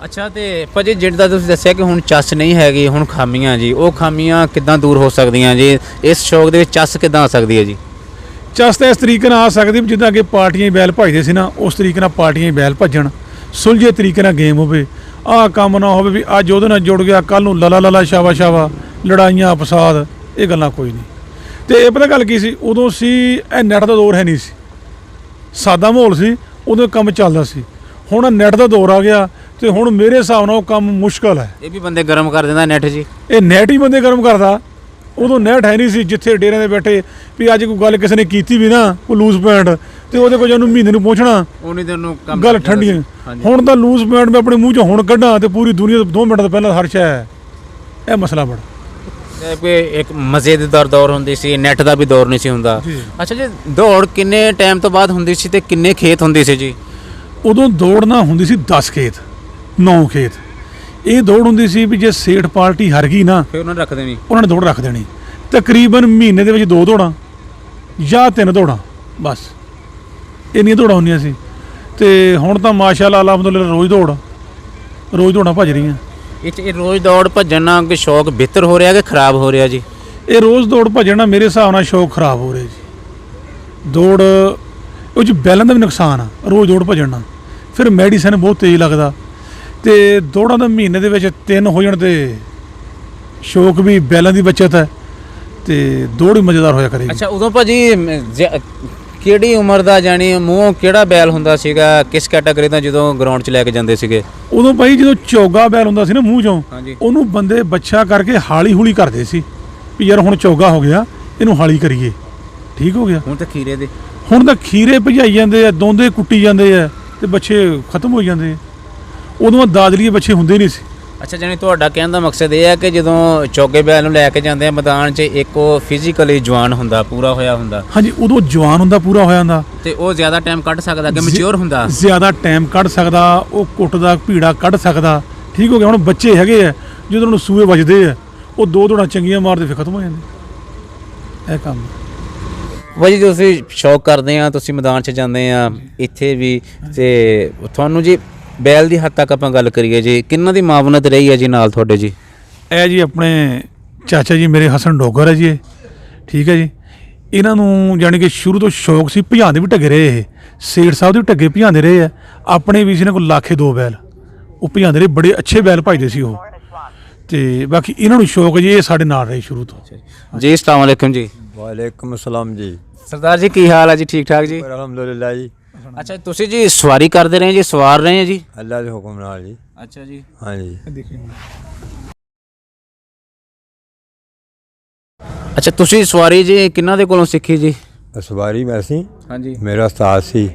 ਅੱਛਾ, ਤੇ ਭਾਜੀ ਜਿਹੜਾ ਤੁਸੀਂ ਦੱਸਿਆ ਕਿ ਹੁਣ ਚੱਸ ਨਹੀਂ ਹੈਗੀ, ਹੁਣ ਖਾਮੀਆਂ ਜੀ, ਉਹ ਖਾਮੀਆਂ ਕਿੱਦਾਂ ਦੂਰ ਹੋ ਸਕਦੀਆਂ ਜੀ? ਇਸ ਸ਼ੌਕ ਦੇ ਵਿੱਚ ਚੱਸ ਕਿੱਦਾਂ ਆ ਸਕਦੀ ਹੈ ਜੀ? ਚੱਸ ਤਾਂ ਇਸ ਤਰੀਕੇ ਨਾਲ ਆ ਸਕਦੀ ਵੀ ਜਿੱਦਾਂ ਅੱਗੇ ਪਾਰਟੀਆਂ ਹੀ ਬੈਲ ਭਜਦੇ ਸੀ ਨਾ, ਉਸ ਤਰੀਕੇ ਨਾਲ ਪਾਰਟੀਆਂ ਹੀ ਬੈਲ ਭੱਜਣ, ਸੁਲਝੇ ਤਰੀਕੇ ਨਾਲ ਗੇਮ ਹੋਵੇ। ਆਹ ਕੰਮ ਨਾ ਹੋਵੇ ਵੀ ਅੱਜ ਉਹਦੇ ਨਾਲ ਜੁੜ ਗਿਆ, ਕੱਲ ਨੂੰ ਲਾ ਸ਼ਾਵਾ ਸ਼ਾਵਾ, ਲੜਾਈਆਂ ਫਸਾਦ, ਇਹ ਗੱਲਾਂ ਕੋਈ ਨਹੀਂ। ਤੇ ਇਹ ਪਤਾ ਗੱਲ ਕੀ ਸੀ, ਉਦੋਂ ਸੀ ਇਹ ਨੈਟ ਦਾ ਦੌਰ ਹੈ ਨਹੀਂ ਸੀ। ਸਾਦਾ ਮਾਹੌਲ ਸੀ, ਉਦੋਂ ਕੰਮ ਚੱਲਦਾ ਸੀ। ਹੁਣ ਨੈਟ ਦਾ ਦੌਰ ਆ ਗਿਆ ਤੇ ਹੁਣ ਮੇਰੇ ਹਿਸਾਬ ਨਾਲ ਉਹ ਕੰਮ ਮੁਸ਼ਕਲ ਹੈ। ਇਹ ਵੀ ਬੰਦੇ ਗਰਮ ਕਰ ਦਿੰਦਾ ਨੈਟ ਜੀ। ਇਹ ਨੈਟ ਹੀ ਬੰਦੇ ਗਰਮ ਕਰਦਾ। ਉਦੋਂ ਨੈਟ ਹੈ ਨਹੀਂ ਸੀ, ਜਿੱਥੇ ਡੇਰਿਆਂ ਦੇ ਬੈਠੇ ਵੀ ਅੱਜ ਕੋਈ ਗੱਲ ਕਿਸੇ ਨੇ ਕੀਤੀ ਵੀ ਨਾ ਕੋਈ ਲੂਜ਼ ਪੈਂਟ ਤੇ ਉਹਦੇ ਕੋਲ ਜਾਨੂੰ ਮਹੀਨੇ ਨੂੰ ਪਹੁੰਚਣਾ ਉਹਨੇ ਤੈਨੂੰ ਕੰਮ ਗੱਲ ਠੰਡੀ। ਹੁਣ ਤਾਂ ਲੂਜ਼ ਪੈਂਟ ਮੈਂ ਆਪਣੇ ਮੂੰਹ 'ਚੋਂ ਹੁਣ ਕੱਢਾਂ ਤੇ ਪੂਰੀ ਦੁਨੀਆ ਤੋਂ 2 ਮਿੰਟ ਤੋਂ ਪਹਿਲਾਂ ਹਰ ਸ਼ੈ ਹੈ। ਇਹ ਮਸਲਾ ਬੜਾ ਇੱਕ ਮਜ਼ੇ ਦੀ ਦੌਰ ਹੁੰਦੀ ਸੀ, ਨੈਟ ਦਾ ਵੀ ਦੌਰ ਨਹੀਂ ਸੀ ਹੁੰਦਾ। ਜੀ। ਅੱਛਾ ਜੀ, ਦੌੜ ਕਿੰਨੇ ਟਾਈਮ ਤੋਂ ਬਾਅਦ ਹੁੰਦੀ ਸੀ ਤੇ ਕਿੰਨੇ ਖੇਤ ਹੁੰਦੇ ਸੀ ਜੀ? ਉਦੋਂ ਦੌੜਨਾ ਹੁੰਦੀ ਸੀ 10 ਖੇਤ 9 ਖੇਤ। ਇਹ ਦੌੜ ਹੁੰਦੀ ਸੀ ਵੀ ਜੇ ਸੇਠ ਪਾਰਟੀ ਹਾਰ ਗਈ ਨਾ ਫਿਰ ਉਹਨਾਂ ਨੇ ਰੱਖ ਦੇਣੀ। ਉਹਨਾਂ ਨੇ ਦੌੜ ਰੱਖ ਦੇਣੀ। ਤਕਰੀਬਨ ਮਹੀਨੇ ਦੇ ਵਿੱਚ 2 ਦੌੜਾਂ ਜਾਂ 3 ਦੌੜਾਂ, ਬਸ ਇੰਨੀਆਂ ਦੌੜਾਂ ਹੁੰਦੀਆਂ ਸੀ। ਤੇ ਹੁਣ ਤਾਂ ਮਾਸ਼ਾਅੱਲਾ ਅਲਹਮਦੁਲਿਲਾ ਰੋਜ਼ ਦੌੜਾਂ ਭੱਜ ਰਹੀਆਂ। ਇਹ ਰੋਜ਼ ਦੌੜ ਭੱਜਣ ਨਾਲ ਕਿ ਸ਼ੌਕ ਬਿਹਤਰ ਹੋ ਰਿਹਾ ਕਿ ਖਰਾਬ ਹੋ ਰਿਹਾ ਜੀ? ਇਹ ਰੋਜ਼ ਦੌੜ ਭੱਜਣ ਨਾਲ ਮੇਰੇ ਹਿਸਾਬ ਨਾਲ ਸ਼ੌਕ ਖਰਾਬ ਹੋ ਰਿਹਾ ਜੀ। ਦੌੜ ਉਹ 'ਚ ਬੈਲੈਂਸ ਦਾ ਵੀ ਨੁਕਸਾਨ ਆ ਰੋਜ਼ ਦੌੜ ਭੱਜਣ ਨਾਲ। ਫਿਰ ਮੈਡੀਸਨ ਬਹੁਤ ਤੇਜ਼ ਲੱਗਦਾ ਤੇ ਦੌੜਾਂ ਦਾ ਮਹੀਨੇ ਦੇ ਵਿੱਚ 3 ਹੋ ਜਾਣ ਤੇ ਸ਼ੌਕ ਵੀ, ਬੈਲੈਂਸ ਦੀ ਬੱਚਤ ਹੈ ਤੇ ਦੌੜ ਹੀ ਮਜ਼ੇਦਾਰ ਹੋਇਆ ਕਰੇਗੀ। ਅੱਛਾ, ਉਦੋਂ ਭਾਜੀ ਕਿਹੜੀ ਉਮਰ ਦਾ ਜਾਣੀ ਮੂੰਹੋਂ ਕਿਹੜਾ ਬੈਲ ਹੁੰਦਾ ਸੀਗਾ, ਕਿਸ ਕੈਟਾਗਰੀ ਦਾ ਜਦੋਂ ਗਰਾਊਂਡ 'ਚ ਲੈ ਕੇ ਜਾਂਦੇ ਸੀਗੇ? ਉਦੋਂ ਭਾਈ ਜਦੋਂ ਚੌਗਾ ਬੈਲ ਹੁੰਦਾ ਸੀ ਨਾ ਮੂੰਹ 'ਚੋਂ, ਹਾਂਜੀ। ਉਹਨੂੰ ਬੰਦੇ ਬੱਚਾ ਕਰਕੇ ਹਾਲੀ ਹੂਲੀ ਕਰਦੇ ਸੀ ਵੀ ਯਾਰ ਹੁਣ ਚੌਗਾ ਹੋ ਗਿਆ, ਇਹਨੂੰ ਹਾਲੀ ਕਰੀਏ, ਠੀਕ ਹੋ ਗਿਆ। ਹੁਣ ਤਾਂ ਖੀਰੇ ਦੇ, ਹੁਣ ਤਾਂ ਖੀਰੇ ਭਜਾਈ ਜਾਂਦੇ ਆ, ਦੋਂਦੇ ਕੁੱਟੀ ਜਾਂਦੇ ਆ ਤੇ ਬੱਚੇ ਖਤਮ ਹੋ ਜਾਂਦੇ ਆ। ਉਦੋਂ ਦਾਦਲੀਏ ਬੱਚੇ ਹੁੰਦੇ ਨਹੀਂ ਸੀ। ਅੱਛਾ, ਜਾਨੀ ਤੁਹਾਡਾ ਕਹਿਣ ਦਾ ਮਕਸਦ ਇਹ ਹੈ ਕਿ ਜਦੋਂ ਚੌਗੇ ਬੈਲ ਨੂੰ ਲੈ ਕੇ ਜਾਂਦੇ ਆ ਮੈਦਾਨ 'ਚ, ਇੱਕ ਉਹ ਫਿਜ਼ੀਕਲੀ ਜਵਾਨ ਹੁੰਦਾ, ਪੂਰਾ ਹੋਇਆ ਹੁੰਦਾ। ਹਾਂਜੀ, ਉਦੋਂ ਜਵਾਨ ਹੁੰਦਾ, ਪੂਰਾ ਹੋਇਆ ਹੁੰਦਾ ਤੇ ਉਹ ਜ਼ਿਆਦਾ ਟਾਈਮ ਕੱਢ ਸਕਦਾ ਕਿ ਮੈਚੁਰ ਹੁੰਦਾ, ਜ਼ਿਆਦਾ ਟਾਈਮ ਕੱਢ ਸਕਦਾ, ਉਹ ਕੁੱਟ ਦਾ ਭੀੜਾ ਕੱਢ ਸਕਦਾ, ਠੀਕ ਹੋ ਗਿਆ। ਹੁਣ ਬੱਚੇ ਹੈਗੇ ਆ ਜਦੋਂ ਉਹਨੂੰ ਸੂਏ ਵੱਜਦੇ ਆ, ਉਹ 2 ਦੌੜਾਂ ਚੰਗੀਆਂ ਮਾਰਦੇ ਫਿਰ ਖਤਮ ਹੋ ਜਾਂਦੇ। ਇਹ ਕੰਮ ਭਾਜੀ ਤੁਸੀਂ ਸ਼ੌਕ ਕਰਦੇ ਆ, ਤੁਸੀਂ ਮੈਦਾਨ 'ਚ ਜਾਂਦੇ ਆ ਇੱਥੇ ਵੀ, ਤੇ ਤੁਹਾਨੂੰ ਜੀ ਬੈਲ ਦੀ ਹੱਦ ਤੱਕ ਆਪਾਂ ਗੱਲ ਕਰੀਏ ਜੀ, ਕਿੰਨਾਂ ਦੀ ਮਾਵਨਤ ਰਹੀ ਹੈ ਜੀ ਨਾਲ ਤੁਹਾਡੇ ਜੀ? ਇਹ ਜੀ ਆਪਣੇ ਚਾਚਾ ਜੀ ਮੇਰੇ ਹਸਨ ਡੋਗਰ ਹੈ ਜੀ ਇਹ, ਠੀਕ ਹੈ ਜੀ। ਇਹਨਾਂ ਨੂੰ ਜਾਣੀ ਕਿ ਸ਼ੁਰੂ ਤੋਂ ਸ਼ੌਕ ਸੀ, ਭਜਾਉਂਦੇ ਵੀ ਢੱਗੇ ਰਹੇ। ਇਹ ਸੇਠ ਸਾਹਿਬ ਦੇ ਵੀ ਢੱਗੇ ਭਜਾਉਂਦੇ ਰਹੇ ਆ, ਆਪਣੇ ਵੀ ਸੀ ਇਹਨਾਂ ਕੋਲ ਲਾਖੇ 2 ਬੈਲ, ਉਹ ਭਜਾਉਂਦੇ ਰਹੇ, ਬੜੇ ਅੱਛੇ ਬੈਲ ਭਜਦੇ ਸੀ ਉਹ। ਤੇ ਬਾਕੀ ਇਹਨਾਂ ਨੂੰ ਸ਼ੌਕ ਜੀ, ਇਹ ਸਾਡੇ ਨਾਲ ਰਹੇ ਸ਼ੁਰੂ ਤੋਂ ਜੀ। ਅਸਲਾਮ ਵਾਲੇਕੁਮ ਜੀ। ਵਾਲੇਕੁਮ ਅਸਲਾਮ ਜੀ। ਸਰਦਾਰ ਜੀ ਕੀ ਹਾਲ ਹੈ ਜੀ? ਠੀਕ ਠਾਕ ਜੀ, ਅਲਹਮਦੁਲਿਲਾ ਜੀ। ਅੱਛਾ, ਤੁਸੀਂ ਜੀ ਸਵਾਰੀ ਕਰਦੇ ਰਹੇ ਜੀ, ਸਵਾਰ ਰਹੇ ਜੀ? ਅੱਲਾ ਦੇ ਹੁਕਮ ਨਾਲ ਜੀ। ਅੱਛਾ ਜੀ, ਹਾਂਜੀ। ਅੱਛਾ, ਤੁਸੀਂ ਸਵਾਰੀ ਜੀ ਕਿਹਨਾਂ ਦੇ ਕੋਲੋਂ ਸਿੱਖੀ ਜੀ? ਸਵਾਰੀ ਮੈਂ ਸੀ, ਹਾਂਜੀ। ਮੇਰਾ ਉਸਤਾਦ ਸੀ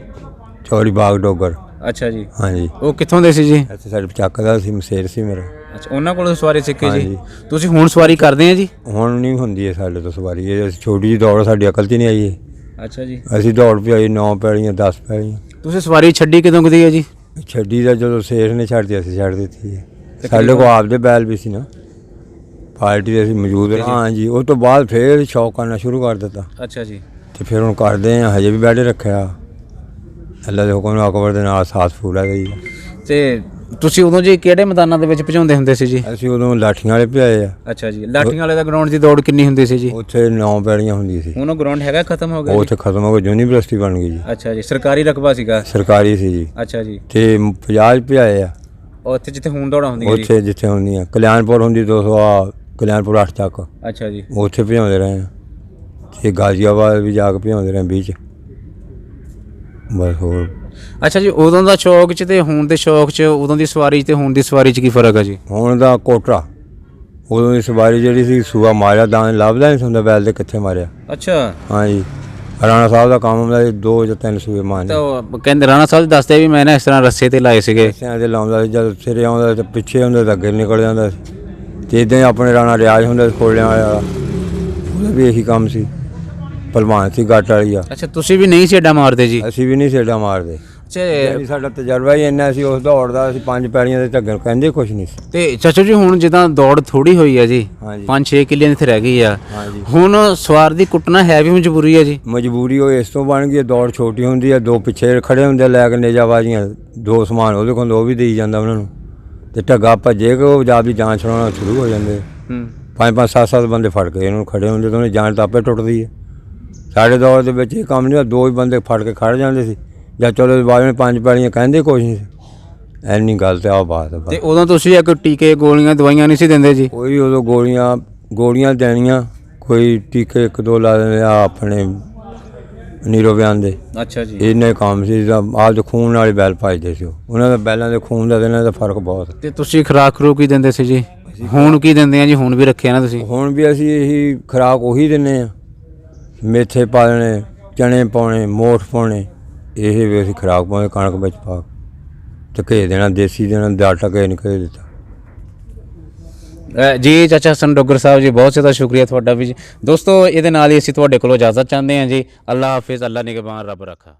ਚੌੜੀ ਬਾਗ ਡੋਗਰ। ਅੱਛਾ ਜੀ, ਹਾਂਜੀ। ਉਹ ਕਿੱਥੋਂ ਦੇ ਸੀ ਜੀ? ਇੱਥੇ ਸਾਡੇ ਚੱਕ ਦਾ ਸੀ, ਮਸੇਰ ਸੀ ਮੇਰਾ। ਅੱਛਾ, ਉਹਨਾਂ ਕੋਲੋਂ ਸਵਾਰੀ ਸਿੱਖੀ ਜੀ। ਹਾਂਜੀ। ਤੁਸੀਂ ਹੁਣ ਸਵਾਰੀ ਕਰਦੇ ਆ ਜੀ? ਹੁਣ ਨਹੀਂ ਹੁੰਦੀ ਹੈ ਸਾਡੇ ਤੋਂ ਸਵਾਰੀ, ਇਹ ਅਸੀਂ ਛੋਟੀ ਜਿਹੀ ਦੌੜ ਸਾਡੀ ਅਕਲ 'ਚ ਨਹੀਂ ਆਈ ਹੈ। ਅੱਛਾ ਜੀ, ਅਸੀਂ ਦੌੜ ਪਈ 9 ਪੈਲੀਆਂ 10 ਪੈਲੀਆਂ। ਤੁਸੀਂ ਸਵਾਰੀ ਛੱਡੀ ਕਦੋਂ ਕਦੀ ਹੈ ਜੀ? ਛੱਡੀ ਦਾ ਜਦੋਂ ਸੇਠ ਨੇ ਛੱਡਤੀ ਅਸੀਂ ਛੱਡ ਦਿੱਤੀ ਹੈ। ਸਾਡੇ ਕੋਲ ਆਪਦੇ ਬੈਲ ਵੀ ਸੀ ਨਾ, ਪਾਰਟੀ ਦੇ ਅਸੀਂ ਮੌਜੂਦ ਰਹੇ। ਹਾਂਜੀ, ਉਸ ਤੋਂ ਬਾਅਦ ਫਿਰ ਸ਼ੌਕ ਕਰਨਾ ਸ਼ੁਰੂ ਕਰ ਦਿੱਤਾ। ਅੱਛਾ ਜੀ, ਤੇ ਫਿਰ ਹੁਣ ਕਰਦੇ ਆ, ਹਜੇ ਵੀ ਬੈਠੇ ਰੱਖਿਆ। ਅੱਲਾ ਦੇ ਹੁਕਮ ਨਾਲ ਅਕਬਰ ਦੇ ਨਾਲ ਸਾਥ ਫੂਲਾ ਗਈ। ਤੇ ਤੁਸੀਂ ਉਦੋਂ ਜੀ ਕਿਹੜੇ ਮੈਦਾਨਾਂ ਦੇ ਵਿੱਚ ਭਜਾਉਂਦੇ ਹੁੰਦੇ ਸੀ ਜੀ? ਅਸੀਂ ਉਦੋਂ ਲਾਠੀਆਂ ਵਾਲੇ ਭਜਾਏ ਆ। ਅੱਛਾ ਜੀ, ਲਾਠੀਆਂ ਵਾਲੇ ਦਾ ਗਰਾਊਂਡ ਦੀ ਦੌੜ ਕਿੰਨੀ ਹੁੰਦੀ ਸੀ ਜੀ? ਉੱਥੇ 9 ਪੈਲੀਆਂ ਹੁੰਦੀ ਸੀ। ਹੁਣ ਉਹ ਗਰਾਊਂਡ ਹੈਗਾ, ਖਤਮ ਹੋ ਗਿਆ ਉਹ ਜੀ? ਉੱਥੇ ਖਤਮ ਹੋ ਗਿਆ, ਯੂਨੀਵਰਸਿਟੀ ਬਣ ਗਈ ਜੀ। ਅੱਛਾ ਜੀ, ਸਰਕਾਰੀ ਰਕਬਾ ਸੀਗਾ? ਸਰਕਾਰੀ ਸੀ ਜੀ। ਅੱਛਾ ਜੀ, ਤੇ 50 ਭਜਾਏ ਆ ਉੱਥੇ ਜਿੱਥੇ ਹੁਣ ਦੌੜਾਂ ਹੁੰਦੀਆਂ ਜੀ? ਉੱਥੇ ਜਿੱਥੇ ਹੁੰਦੀਆਂ, ਕਲਿਆਣਪੁਰ ਹੁੰਦੀ 200 ਆ, ਕਲਿਆਣਪੁਰ 8 ਤੱਕ ਅੱਛਾ ਜੀ, ਉੱਥੇ ਭਜਾਉਂਦੇ ਰਹੇ ਆ। ਤੇ ਗਾਜ਼ੀਆਬਾਦ ਵੀ ਜਾ ਕੇ ਭਜਾਉਂਦੇ ਰਹੇ ਵਿੱਚ। ਬਸ ਹੋਰ। ਅੱਛਾ ਜੀ, ਉਦੋਂ ਦਾ ਸ਼ੌਕ 'ਚ ਤੇ ਹੁਣ ਦੇ ਸ਼ੌਕ 'ਚ, ਉਦੋਂ ਦੀ ਸਵਾਰੀ 'ਚ ਤੇ ਹੁਣ ਦੀ ਸਵਾਰੀ 'ਚ ਕੀ ਫਰਕ ਹੈ ਜੀ? ਹੁਣ ਦਾ ਕੋਟਰਾ, ਉਦੋਂ ਦੀ ਸਵਾਰੀ ਜਿਹੜੀ ਸੀ, ਸੂਆ ਮਾਰਿਆ ਦਾਣ ਲੱਭਦਾ ਨਹੀਂ ਹੁੰਦਾ ਬੈਲ ਦੇ ਕਿੱਥੇ ਮਾਰਿਆ। ਅੱਛਾ, ਹਾਂਜੀ, ਰਾਣਾ ਸਾਹਿਬ ਦਾ ਕੰਮ ਹੁੰਦਾ ਸੀ, 2 ਜਾਂ 3 ਸੂਏ ਮਾਰਨੇ। ਤਾਂ ਉਹ ਕਹਿੰਦੇ ਰਾਣਾ ਸਾਹਿਬ ਦੱਸਦੇ ਵੀ ਮੈਂ ਨਾ ਇਸ ਤਰ੍ਹਾਂ ਰੱਸੇ ਤੇ ਲਾਏ ਸੀਗੇ। ਰੱਸਿਆਂ ਤੇ ਲਾਉਂਦਾ ਸੀ, ਜਦ ਸਿਰੇ ਆਉਂਦਾ ਤਾਂ ਪਿੱਛੇ ਹੁੰਦਾ ਤਾਂ ਅੱਗੇ ਨਿਕਲ ਜਾਂਦਾ ਸੀ। ਤੇ ਇੱਦਾਂ ਹੀ ਆਪਣੇ ਰਾਣਾ ਰਿਆਜ਼ ਹੁੰਦਾ ਸੀ ਖੋਲਿਆਂ ਵਾਲਾ, ਉਹਦਾ ਵੀ ਇਹੀ ਕੰਮ ਸੀ। ਭਲਵਾਨ ਸੀ ਗੱਟ ਵਾਲੀ ਆ। ਅੱਛਾ, ਤੁਸੀਂ ਵੀ ਨਹੀਂ ਸੀ ਏਡਾ ਮਾਰਦੇ ਜੀ? ਅਸੀਂ ਵੀ ਨਹੀਂ ਸੇਡਾ ਮਾਰਦੇ। ਅੱਛਾ, ਸਾਡਾ ਤਜਰਬਾ ਹੀ ਇੰਨਾ ਸੀ ਉਸ ਦੌੜਦਾ, ਅਸੀਂ 5 ਪੈਲੀਆਂ ਦੇ ਝੱਗਣ ਕਹਿੰਦੇ ਕੁਛ ਨਹੀਂ ਸੀ। ਤੇ ਚਾਚਾ ਜੀ ਹੁਣ ਜਿੱਦਾਂ ਦੌੜ ਥੋੜੀ ਹੋਈ ਹੈ ਜੀ, ਹਾਂਜੀ। 5-6 ਕਿੱਲਿਆਂ ਇੱਥੇ ਰਹਿ ਗਈ ਆ, ਹਾਂਜੀ। ਹੁਣ ਸਵਾਰ ਦੀ ਕੁੱਟਣਾ ਹੈ ਵੀ ਮਜਬੂਰੀ ਹੈ ਜੀ? ਮਜਬੂਰੀ ਉਹ ਇਸ ਤੋਂ ਬਣ ਗਈ ਹੈ, ਦੌੜ ਛੋਟੀ ਹੁੰਦੀ ਹੈ, 2 ਪਿੱਛੇ ਖੜੇ ਹੁੰਦੇ ਲੈ ਕੇ ਨੇਜਾਬਾਜ਼ੀਆਂ, 2 ਸਮਾਨ ਉਹਦੇ ਕੋਲ, ਉਹ ਵੀ ਦੇਈ ਜਾਂਦਾ ਉਹਨਾਂ ਨੂੰ। ਤੇ ਢੱਗਾ ਭੱਜੇ ਕਿ ਉਹ ਜਾਬ ਦੀ ਜਾਨ ਛੁਡਾਉਣਾ ਸ਼ੁਰੂ ਹੋ ਜਾਂਦੇ। 5-5 7-7 ਬੰਦੇ ਫੜ ਕੇ ਇਹਨਾਂ ਨੂੰ ਖੜੇ ਹੁੰਦੇ ਤਾਂ ਉਹਨੇ ਜਾਨ ਤਾਂ ਆਪੇ ਟੁੱਟਦੀ ਹੈ। ਸਾਡੇ ਦੌਰ ਦੇ ਵਿੱਚ ਇਹ ਕੰਮ ਨਹੀਂ, 2 ਹੀ ਬੰਦੇ ਫੜ ਕੇ ਖੜ ਜਾਂਦੇ ਸੀ, ਜਾਂ ਚਲੋ ਬਾਅਦ ਵਿੱਚ 5 ਪੈਲੀਆਂ ਕਹਿੰਦੇ ਕੁਛ ਨਹੀਂ ਸੀ। ਐਨੀ ਗੱਲ ਤੇ ਆ ਬਾਤ ਹੈ। ਤੇ ਉਦੋਂ ਤੁਸੀਂ ਇੱਕ ਟੀਕੇ ਗੋਲੀਆਂ ਦਵਾਈਆਂ ਨਹੀਂ ਸੀ ਦਿੰਦੇ ਜੀ? ਕੋਈ ਉਦੋਂ ਗੋਲੀਆਂ ਦੇਣੀਆਂ, ਕੋਈ ਟੀਕੇ 1-2 ਲਾ ਦਿੰਦੇ ਆ ਆਪਣੇ ਨੀਰੋ ਬਿਆਨ ਦੇ ਅੱਛਾ ਜੀ। ਇੰਨੇ ਕੰਮ ਸੀ ਆਪ ਦੇ ਖੂਨ ਨਾਲ ਹੀ ਬੈਲ ਭਜਦੇ ਸੀ ਉਹਨਾਂ ਦਾ ਬੈਲਾਂ ਦੇ ਖੂਨ ਦਾ ਤੇ ਇਹਨਾਂ ਦਾ ਫਰਕ ਬਹੁਤ। ਤੇ ਤੁਸੀਂ ਖੁਰਾਕ ਖਰੂ ਕੀ ਦਿੰਦੇ ਸੀ ਜੀ? ਹੁਣ ਕੀ ਦਿੰਦੇ ਆ ਜੀ? ਹੁਣ ਵੀ ਰੱਖਿਆ ਨਾ ਤੁਸੀਂ? ਹੁਣ ਵੀ ਅਸੀਂ ਇਹੀ ਖੁਰਾਕ ਉਹੀ ਦਿੰਦੇ ਆ, ਮੇਥੇ ਪਾਲਣੇ, ਚਣੇ ਪਾਉਣੇ, ਮੋਠ ਪਾਉਣੇ, ਇਹ ਵੀ ਅਸੀਂ ਖੁਰਾਕ ਪਾਉਂਦੇ ਕਣਕ ਵਿੱਚ ਪਾ ਤੇ ਘੇ ਦੇਣਾ, ਦੇਸੀ ਦੇਣਾ, ਆਟਾ ਘੇ ਨਹੀਂ ਕਦੇ ਦਿੱਤਾ। ਜੀ ਚਾਚਾ ਹਸਨ ਡੋਗਰ ਸਾਹਿਬ ਜੀ, ਬਹੁਤ ਜ਼ਿਆਦਾ ਸ਼ੁਕਰੀਆ ਤੁਹਾਡਾ ਵੀ ਜੀ। ਦੋਸਤੋ ਇਹਦੇ ਨਾਲ ਹੀ ਅਸੀਂ ਤੁਹਾਡੇ ਕੋਲੋਂ ਇਜਾਜ਼ਤ ਚਾਹੁੰਦੇ ਹਾਂ ਜੀ। ਅੱਲਾ ਹਾਫਿਜ਼, ਅੱਲਾ ਨਿਗਹਬਾਨ, ਰੱਬ ਰੱਖਾ।